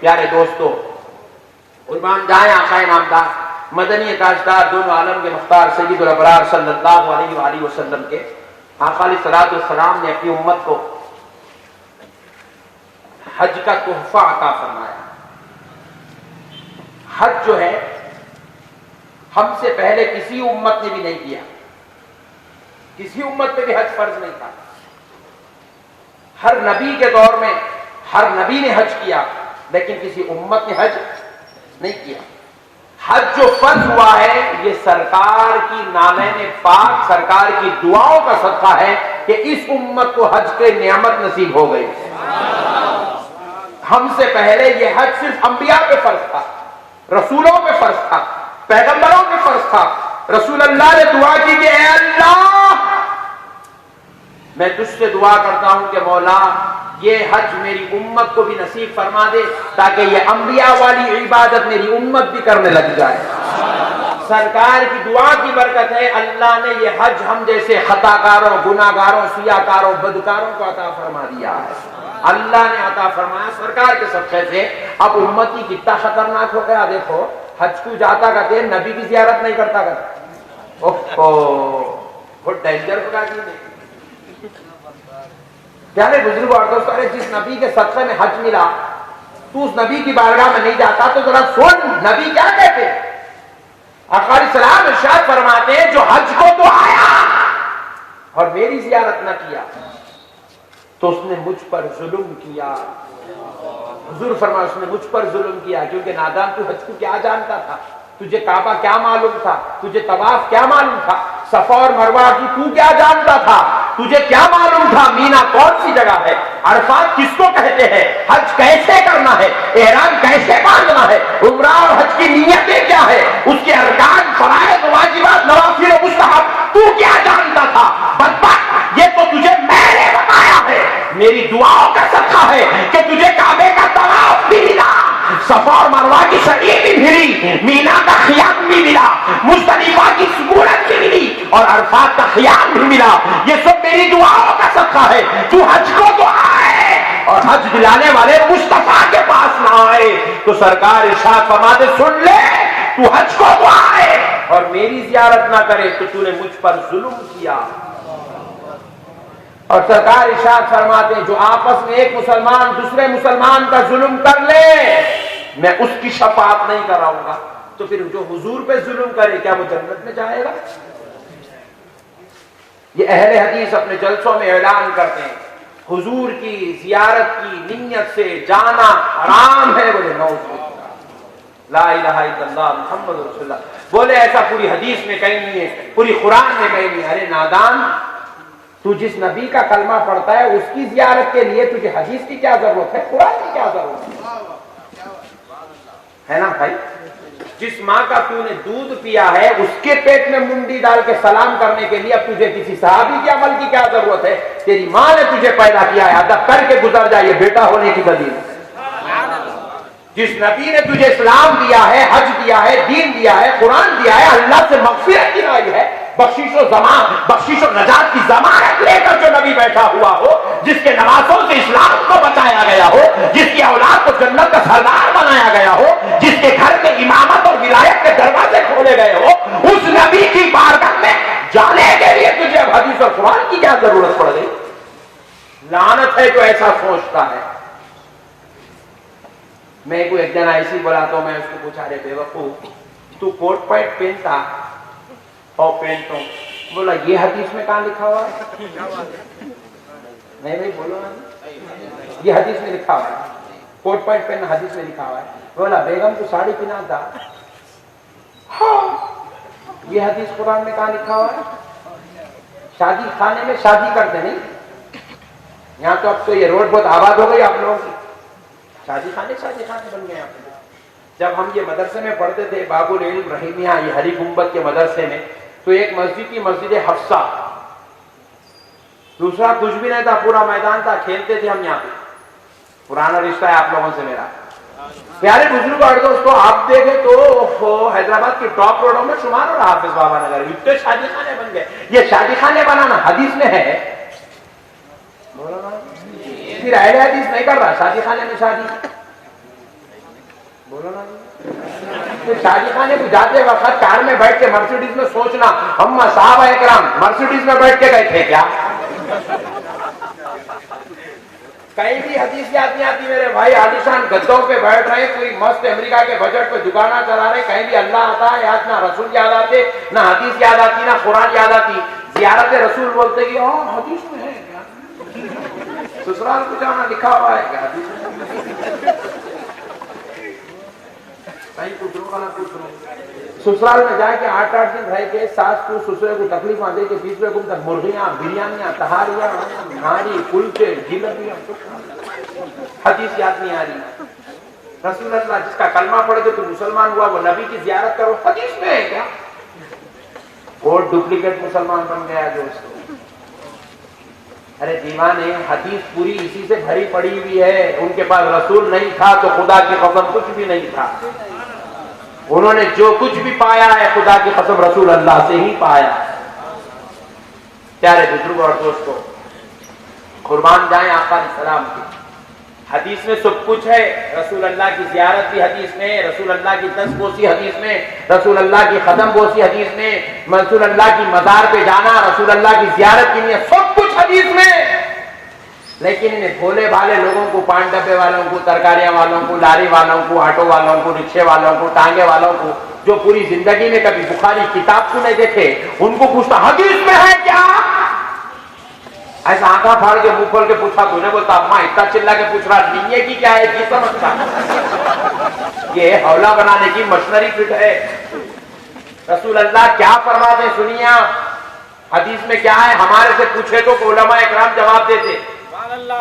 प्यारे दोस्तों, कुर्बान जाए आकाए नामदार मदनी ताजदार दोनों आलम के मुख्तार सय्यदुल अबरार सल्लल्लाहु अलैहि वसल्लम के आका अलैहिस्सलातु वस्सलाम ने अपनी उम्मत को हज का तोहफा अता फरमाया। हज जो है हमसे पहले किसी उम्मत ने भी नहीं किया, किसी उम्मत पे भी हज फर्ज नहीं था। हर नबी के दौर में हर नबी ने हज किया, लेकिन किसी उम्मत ने हज नहीं किया। हज जो फर्ज हुआ है ये सरकार की नालैने पाक, सरकार की दुआओं का सदका है कि इस उम्मत को हज के नियामत नसीब हो गई। हमसे पहले ये हज सिर्फ अंबिया पे फर्ज था, रसूलों पे फर्ज था, पैगंबरों पे फर्ज था। रसूल अल्लाह ने दुआ की कि ऐ अल्लाह, मैं तुझसे दुआ करता हूं कि मौला ये हज मेरी उम्मत को भी नसीब फरमा दे, ताकि ये अंबिया वाली इबादत मेरी उम्मत भी करने लग जाए। सरकार की दुआ की बरकत है अल्लाह ने ये हज हम जैसे खताकारों, गुनाहगारों, सियाकारों, बदकारों को अता फरमा दिया है। अल्लाह ने अता फरमाया सरकार के सबसे से। अब उम्मती कितना खतरनाक हो गया देखो, हज को जाता करते नबी की जियारत नहीं करता करते। ओहो, बहुत डेंजर होगा जी ने। प्यारे बुजुर्ग और दोस्तों, अरे जिस नबी के सदक़े में हज मिला तू उस नबी की बारगाह में नहीं जाता तो जरा सुन नबी क्या कहते हैं। आका अलैहिस्सलाम इरशाद फरमाते हैं जो हज को तो आया और मेरी जियारत न किया तो उसने मुझ पर जुल्म किया। हुजूर फरमाया उसने मुझ पर जुल्म किया, क्योंकि नादान तू हज को क्या जानता था, तुझे काबा क्या मालूम था, तुझे तवाफ क्या मालूम था, सफा और मरवा की तू क्या जानता था, तुझे क्या मालूम था मीना कौन सी जगह है, अरफात किसको कहते हैं, हज कैसे करना है, एहराम कैसे बांधना है, उम्रा और हज की नियतें क्या है, उसके अरकान, फराइज़, वाजिबात, नवाफिल और मुस्तहब तू क्या जानता था। बदबख्त, ये तो तुझे मैंने बताया है, मेरी दुआओं का सदका है कि तुझे काबे का तवाफ भी मिला, सफा और मरवा की सई भी मिली, मीना का खियाम भी मिला, मुज़दलिफा की सुकूनत भी मिली और अरफात का खियाम भी मिला। ये सब मेरी दुआओं का सदका है। तू हज को तो आए और हज दिलाने वाले मुस्तफा के पास ना आए तो सरकार इरशाद फरमाते सुन ले, तू हज को तो आए और मेरी जियारत ना करे तो तूने मुझ पर जुल्म किया। और सरकार इरशाद फरमाते जो आपस में एक मुसलमान दूसरे मुसलमान का जुल्म कर ले मैं उसकी शफाअत नहीं कराऊंगा। तो फिर जो हुजूर पे जुल्म करे क्या वो जन्नत में जाएगा? ये अहले हदीस अपने जलसों में ऐलान करते हैं हुजूर की जियारत की नियत से जाना हराम है। बोले नौज़ुबिल्लाह, ला इलाहा इल्लल्लाह मुहम्मद रसूलुल्लाह। बोले ऐसा पूरी हदीस में कहीं नहीं है, पूरी कुरान में कहीं नहीं। अरे नादान, तू जिस नबी का कलमा पढ़ता है उसकी जियारत के लिए तुझे हदीस की क्या जरूरत है, कुरान की क्या जरूरत है ना भाई। जिस माँ का तूने दूध पिया है उसके पेट में मुंडी डाल के सलाम करने के लिए अब तुझे किसी सहाबी के अमल की क्या जरूरत है। तेरी माँ ने तुझे पैदा किया है, अदब करके गुजर जाइए बेटा होने की दलील। जिस नबी ने तुझे इस्लाम दिया है, हज दिया है, दीन दिया है, कुरान दिया है, अल्लाह से मग़फ़िरत दिलाई है, बख्शिश और नजात की ज़मानत लेकर जो नबी बैठा हुआ हो, जिसके नवासों से इस्लाम को बचाया गया हो, जिसकी औलाद को जन्नत का सरदार बनाया गया हो, जिसके घर में इमामत और विलायत के दरवाजे खोले गए हो, उस नबी की बारगाह में जाने के लिए तुझे अब हदीस और कुरान की क्या जरूरत पड़ गई। लानत है जो ऐसा सोचता है। मैं कोई एक जना ऐसी बोला तो मैं उसको पूछा, रे बेवकूफ तू कोट पैंट पहनता और पहनता हूं, बोला ये हदीस में कहां लिखा हुआ है? नहीं भाई बोलो ना, ये हदीस में लिखा हुआ है कोट पैंट पहनना, हदीस में लिखा हुआ है। बोला बेगम को साड़ी पहना था, हाँ ये हदीस कुरान में कहां लिखा हुआ है? शादी खाने में शादी करते नहीं, यहाँ तो अब तो ये रोड बहुत आबाद हो गई आप लोगों की, शादी खाने बन गए आप। जब हम ये मदरसे में पढ़ते थे बाबुल इल्म रहीमिया, ये हरी गुंबद के मदरसे में, तो एक मस्जिद की मस्जिद हफ्सा, दूसरा कुछ भी नहीं था, पूरा मैदान था, खेलते थे हम यहाँ पे। पुराना रिश्ता है आप लोगों से मेरा। प्यारे बुजुर्ग और दोस्तों, आप देखे तो हैदराबाद के टॉप रोडों में शुमार हो रहा हाफिज बाबा नगर, इतने शादी खाने बन गए। ये शादी खाने बनाना हदीस में है, बोलो ना। फिर अहले हदीस नहीं कर रहा शादी खाने में शादी, बोलो ना। तो शादी खाने को जाते वक्त कार में बैठ के मर्सिडीज में सोचना हम साहब इकराम मर्सिडीज में बैठ के गए थे क्या? कहीं भी हदीस याद नहीं आती मेरे भाई। आलिशान गद्दों पे बैठ रहे, कोई मस्त अमेरिका के बजट पे दुकाना चला रहे, कहीं भी अल्लाह आता है याद, ना रसूल याद आते, ना हदीस याद आती, ना कुरान याद आती। जियारत रसूल बोलते कि हदीस में है क्या? ससुराल को जाना लिखा हुआ है क्या हदीस में? कहीं पूछ लो ना पूछ लो। ससुराल में जाके 8-8 दिन रह के सास को ससुरे को तकलीफ दे के 20 रुपए तक मुर्गियां, बिरयानियां, तहारियां, नारी, कुलचे, जिलेबियां, हदीस याद नहीं आ रही। रसूलुल्लाह जिसका कलमा पढ़े तो मुसलमान हुआ, वो नबी की जियारत करो, हदीस में है क्या? और डुप्लीकेट मुसलमान बन गया जो उसको। अरे दीवाने, हदीस पूरी इसी से भरी पड़ी हुई है। उनके पास रसूल नहीं था तो खुदा की कसम कुछ भी नहीं था। उन्होंने जो कुछ भी पाया है खुदा की कसम रसूल अल्लाह से ही पाया। प्यारे बुजुर्ग और दोस्तों, कुर्बान जाएं आका सलाम की। हदीस में सब कुछ है। रसूल अल्लाह की जियारत भी हदीस में, रसूल अल्लाह की दस्तबोसी हदीस में, रसूल अल्लाह की कदम बोसी हदीस में, रसूल अल्लाह की मजार पे जाना, रसूल अल्लाह की जियारत की नियत, सब कुछ हदीस में। लेकिन इन्हें भोले भाले लोगों को, पान डब्बे वालों को, तरकारियां वालों को, लारी वालों को, ऑटो वालों को, रिक्शे वालों को, टांगे वालों को, जो पूरी जिंदगी में कभी बुखारी किताब को नहीं देखे, उनको पूछता हदीस में है क्या? ऐसा आंखा फाड़ के मुंह खोल के पूछा तो उन्हें बोलता अम्मा इतना चिल्ला के पूछ रहा नहीं है कि क्या है कि समझता। ये हौला बनाने की मशीनरी फिट है। रसूल अल्लाह क्या फरमाते हैं सुनिए। हदीस में क्या है, हमारे से पूछे तो उलमा इकराम जवाब देते।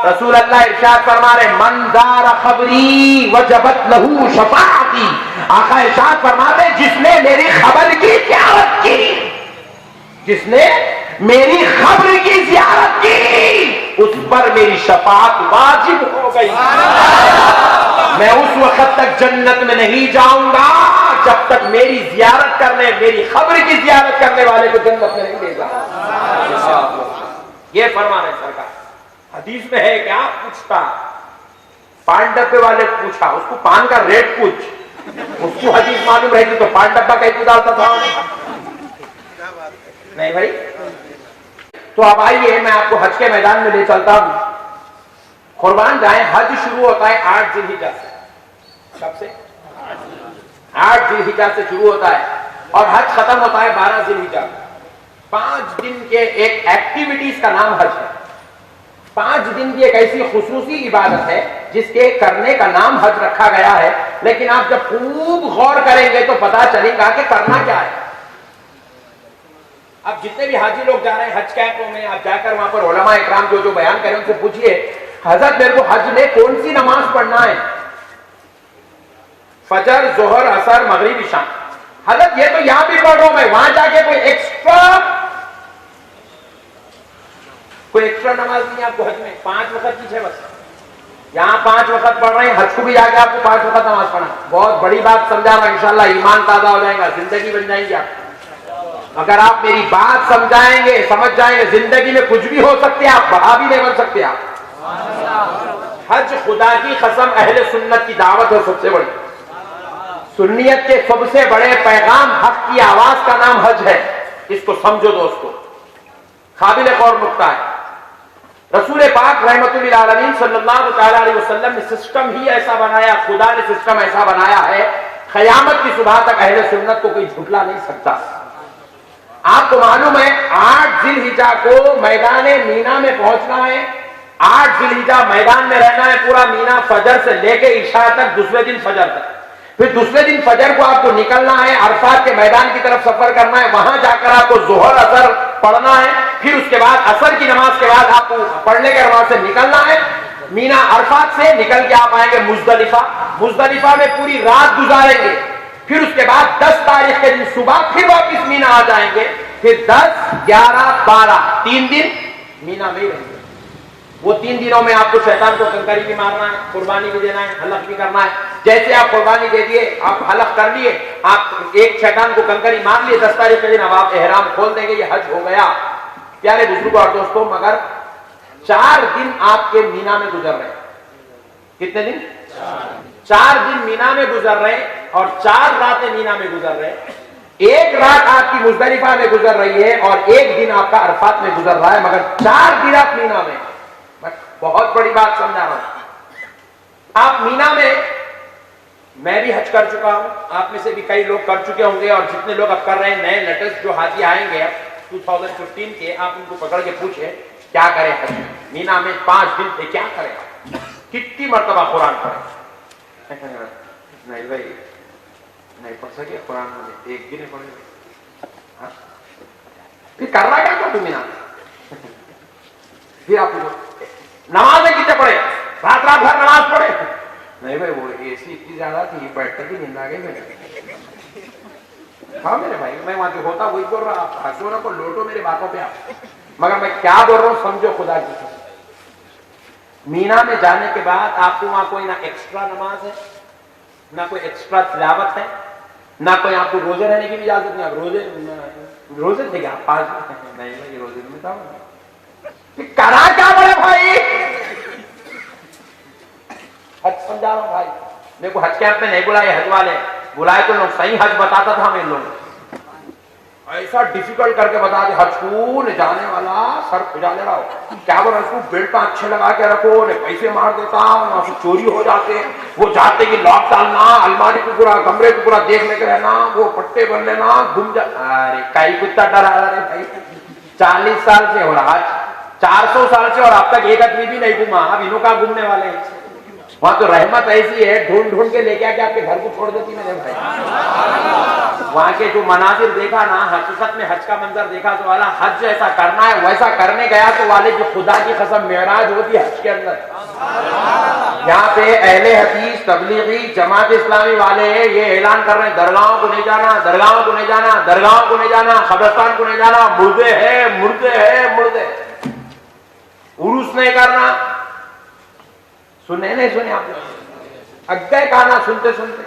रसूल अल्लाह इरशाद फरमा रहे मन दारा खबरी वजबत लहू शफाअती। आका इरशाद फरमाते जिसने मेरी खबर की जियारत की, जिसने मेरी खबर की जियारत की, उस पर मेरी शफाअत वाजिब हो गई। मैं उस वक्त तक जन्नत में नहीं जाऊंगा जब तक मेरी जियारत करने, मेरी खबर की जियारत करने वाले को जन्नत में नहीं ले जाऊंगा। ये फरमा रहे सरकार। हदीस में है क्या? पूछता पान डब्बे वाले पूछा, उसको पान का रेट पूछ, उसको हदीस मालूम रहेगी तो पान डब्बा कैसे डालता था नहीं भाई। तो अब आइए मैं आपको हज के मैदान में ले चलता हूं। कुर्बान जाए, हज शुरू होता है 8 जिलहिज्जा से। कब से? 8 जिलहिज्जा से शुरू होता है और हज खत्म होता है 12 जिलहिज्जा। 5 दिन के एक एक्टिविटीज का नाम हज है। 5 दिन की एक ऐसी खुसूसी इबादत है जिसके करने का नाम हज रखा गया है। लेकिन आप जब खूब गौर करेंगे तो पता चलेगा कि करना क्या है। अब जितने भी हाजी लोग जा रहे हैं हज कैंपों में, आप जाकर वहां पर उलमा इकराम जो बयान करें उनसे पूछिए हजरत मेरे को हज में कौन सी नमाज पढ़ना है? फजर, जोहर, असर, मगरिब, इशा। हजरत ये तो यहां भी पढ़ रहा हूं मैं, वहां जाके कोई एक्स्ट्रा नमाज नहीं है आपको हज में। 5 वक्त की 6 वक्त। यहाँ 5 वक्त पढ़ रहे हैं, हज को भी जाके आपको 5 वक्त नमाज पढ़ना। बहुत बड़ी बात समझा रहा हूं, इंशाल्लाह ईमान ताजा हो जाएगा, जिंदगी बन जाएगी आप। अगर आप मेरी बात समझाएंगे, समझ जाएंगे, जिंदगी में कुछ भी हो सकते हैं, आप बड़ा भी नहीं बन सकते आप। हज खुदा की कसम अहले सुन्नत की दावत है सबसे बड़ी। सुन्नियत के सबसे बड़े पैगाम, हक की आवाज का नाम हज है। इसको समझो दोस्तों, काबिल गौर नुक्ता है। रसूल पाक रहमतुल्लिल आलमीन सल्लल्लाहु तआला अलैहि वसल्लम ने सिस्टम ही ऐसा बनाया, खुदा ने सिस्टम ऐसा बनाया है, क़यामत की सुबह तक अहले सुन्नत को कोई झुठला नहीं सकता। आपको मालूम है 8 जिलहिज्जा को मैदान मीना में पहुंचना है। 8 जिलहिज्जा मैदान में रहना है पूरा मीना, फजर से लेके इशा तक, दूसरे दिन फजर तक। फिर दूसरे दिन फजर को आपको निकलना है, अरफात के मैदान की तरफ सफर करना है, वहां जाकर आपको जोहर असर पढ़ना है। फिर उसके बाद असर की नमाज के बाद आपको पढ़ने के वहां से निकलना है। मीना अरफात से निकल के आप आएंगे मुजदलिफा। मुजदलिफा में पूरी रात गुजारेंगे। फिर उसके बाद 10 तारीख के दिन सुबह फिर वापिस मीना आ जाएंगे। फिर 10, 11, 12 3 दिन मीना में ही रहेंगे। वो 3 दिनों में आपको शैतान को कंकरी भी मारना है, कुर्बानी भी देना है, हलक भी करना है। जैसे आप कुर्बानी दे दिए, आप हलक कर लिए, आप एक शैतान को कंकरी मार लिए, 10 तारीख के दिन अब आप एहराम खोल देंगे, ये हज हो गया। प्यारे बुजुर्गों और दोस्तों, मगर 4 दिन आपके मीना में गुजर रहे हैं। कितने दिन? 4 दिन मीना में गुजर रहे और 4 रातें मीना में गुजर रहे, 1 रात आपकी मुजदलिफा में गुजर रही है और 1 दिन आपका अरफात में गुजर रहा है, मगर 4 दिन आप मीना में। मैं बहुत बड़ी बात समझा रहा हूं। आप मीना में, मैं भी हज कर चुका हूं, आप में से भी कई लोग कर चुके होंगे, और जितने लोग अब कर रहे हैं, नए लेटेस्ट जो हाजी आएंगे अब 2015 के, आप उनको पकड़ के पूछे क्या करें हज में, मीना में 5 दिन थे, क्या करें, कितनी मर्तबा कुरान पढ़े? नहीं भाई, नहीं पढ़ सके कुरान में, एक भी नहीं पढ़े। फिर कर रहा क्या था तू मीना? फिर आप नमाज कितने पढ़े? रात रात भर नमाज पढ़े? नहीं भाई, वो एसी इतनी ज्यादा थी, बैठकर भी नींद आ गई मेरे। हाँ मेरे भाई, मैं वहां जो होता वही बोल रहा, आप हंसो ना को लोटो मेरे बातों पे आप, मगर मैं क्या बोल रहा हूं समझो खुदा की। मीना में जाने के बाद आपको वहां कोई ना एक्स्ट्रा नमाज है, ना कोई एक्स्ट्रा तिलावत है, ना कोई आपको रोजे रहने की भी इजाजत नहीं। आप रोजे थे क्या? 5 नहीं, रोजे में था। करा क्या बड़े भाई? हज समझा रहा हूं भाई, मेरे को हज कैंप में नहीं बुलाए, हज वाले बुलाए तो लोग सही हज बताता था। मैं लोग ऐसा डिफिकल्ट करके बता दे, हज कून जाने वाला सर खुजा ले रहा हो, क्या बोल रहा, बेल्ट अच्छे लगा के रखो, ने पैसे मार देता हूं, से चोरी हो जाते, वो जाते कि लॉक डालना, अलमारी को पूरा, कमरे को पूरा देख लेके रहना, वो पट्टे बन लेना, घूम जा। अरे कई कुत्ता डरा रहे भाई, 40 साल से हो रहा, 400 साल से, और अब तक एक आदमी भी नहीं घूमा। अब इन्हों का घूमने वाले हैं। वहां तो रहमत ऐसी है, ढूंढ ढूंढ के लेके आके आपके घर को छोड़ देती मेरे भाई। वहां के जो मनाजिर देखा ना, हकीकत में हज का मंजर देखा तो वाला हज जैसा करना है वैसा करने गया तो वाले जो खुदा की कसम मेराज होती है हज के अंदर। यहाँ पे अहले हदीस, तबलीगी, जमात इस्लामी वाले ये ऐलान कर रहे हैं, दरगाहों को नहीं जाना, दरगाहों को नहीं जाना, दरगाहों को नहीं जाना, कब्रिस्तान को नहीं जाना, मुर्दे है, मुर्दे है, मुर्दे। उरूस नहीं करना। सुने नहीं सुने आप लोग? अग्गए कहना सुनते सुनते।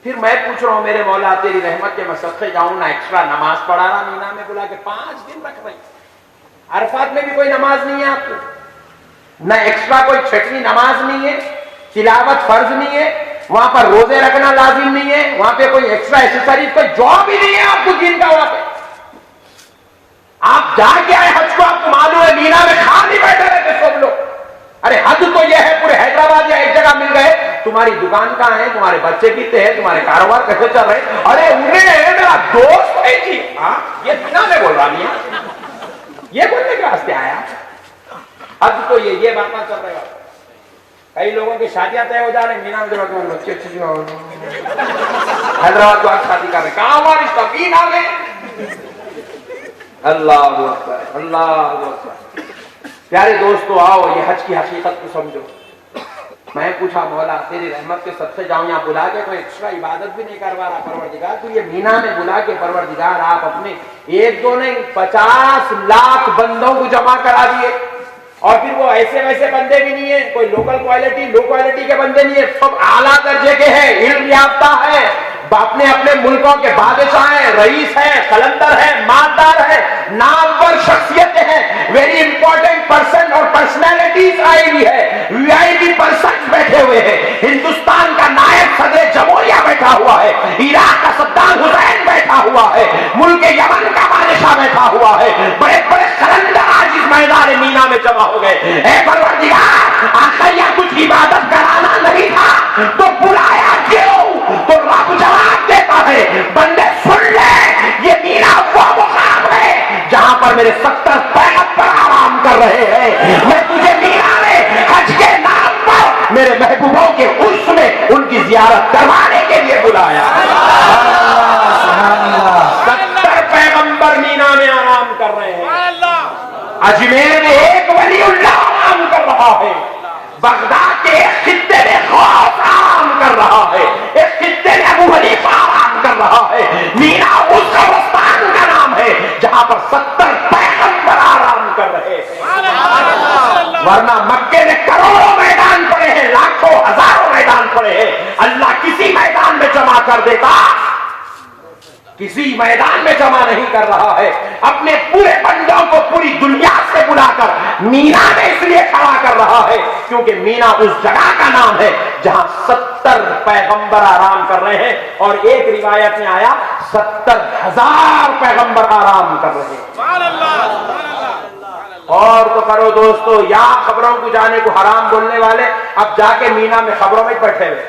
फिर मैं पूछ रहा हूं, मेरे मौला तेरी रहमत के मैं सदके जाऊं ना, एक्स्ट्रा नमाज पढ़ा रहा मीना में बुला के, 5 दिन रख रही। अरफात में भी कोई नमाज नहीं है आपको, ना एक्स्ट्रा कोई छठवीं नमाज नहीं है, तिलावत फर्ज नहीं है, वहां पर रोजे रखना लाजिम नहीं है, वहां पे कोई एक्स्ट्रा एक्सेसरीज, कोई जॉब ही नहीं है आपको दिन का। वहां पे आप जाके आए हज को, आपको मालूम है मीना में खाली बैठे रहते सब लोग। अरे हद तो यह है, पूरे हैदराबाद या एक जगह मिल गए, तुम्हारी दुकान कहां है, तुम्हारे बच्चे कितने हैं, तुम्हारे कारोबार कैसे चल रहे, अरे उन्हें मेरा दोस्त है जी। हाँ ये मीना में बोल रहा नहीं है, ये बोलने के वास्ते आया। हद तो ये बात चल रही है। कई लोगों की शादियां तय हो जा रही मीना में, बच्चे अच्छे हैदराबाद को आज शादी कर रहे, कहा हमारी मीना में। अल्लाह अकबर, अल्लाह अकबर। प्यारे दोस्तों आओ, ये हज की हकीकत को समझो। मैं पूछा मौला तेरी रहमत के सबसे जाऊं, यहाँ बुला के कोई एक्स्ट्रा इबादत भी नहीं करवा रहा परवरदिगार, तो ये मीना में बुला के परवरदिगार आप अपने 1-2 नहीं 50 लाख बंदों को जमा करा दिए। और फिर वो ऐसे वैसे बंदे भी नहीं है, कोई लोकल क्वालिटी लो क्वालिटी के बंदे नहीं है, सब आला दर्जे के हैं, इल्म याफ्ता है, अपने अपने मुल्कों के बादशाह हैं, रईस है, कलंदर है, मालदार है, नामवर शख्सियतें हैं, वेरी इंपॉर्टेंट पर्सन और पर्सनैलिटीज आई हुई है, वीआईपी पर्सन बैठे हुए हैं, हिंदुस्तान का नायब सदर जमहूरिया बैठा हुआ है, इराक का सद्दाम हुसैन बैठा हुआ है, मुल्क यमन का बादशाह बैठा हुआ है, बड़े बड़े कलंदर आज इस मैदान मीना में जमा हो गए। ऐ परवरदिगार, आखिर यह कुछ इबादत कराना नहीं था तो बुलाया क्यों? तो रब जवाब देता है, बंदे सुन ले, ये मीना वो मुकाम है जहां पर मेरे 70 पैगंबर आराम कर रहे हैं। मैं तुझे मीना में हज के नाम पर मेरे महबूबों के उर्स में उनकी जियारत करवाने के लिए बुलाया। 70 पैगंबर मीना में आराम कर रहे हैं। अजमेर में एक वलीउल्लाह आराम कर रहा है, बगदाद के एक खित्ते में खौफ आराम कर रहा है, एक खित्ते में अबू हनीफा आराम कर रहा है। मीना उस कब्रिस्तान का नाम है जहां पर 70 पैगंबर आराम कर रहे हैं। वरना मक्के में करोड़ों मैदान पड़े हैं, लाखों हजारों मैदान पड़े हैं, अल्लाह किसी मैदान में जमा कर देता किसी मैदान में जमा नहीं कर रहा है, अपने पूरे बंदों को पूरी दुनिया से बुलाकर मीना में इसलिए खड़ा कर रहा है क्योंकि मीना उस जगह का नाम है जहां 70 पैगंबर आराम कर रहे हैं। और एक रिवायत में आया 70,000 पैगंबर आराम कर रहे हैं। और तो करो दोस्तों, या खबरों को जाने को हराम बोलने वाले अब जाके मीना में खबरों में बैठे हुए।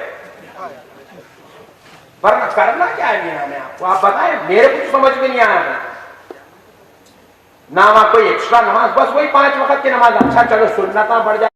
वरना करना क्या है मीना में, आपको आप बताएं, मेरे कुछ समझ में नहीं आया है ना। वहां कोई एक्स्ट्रा नमाज, बस वही 5 वक्त की नमाज। अच्छा चलो सुन्नता बढ़ जाए।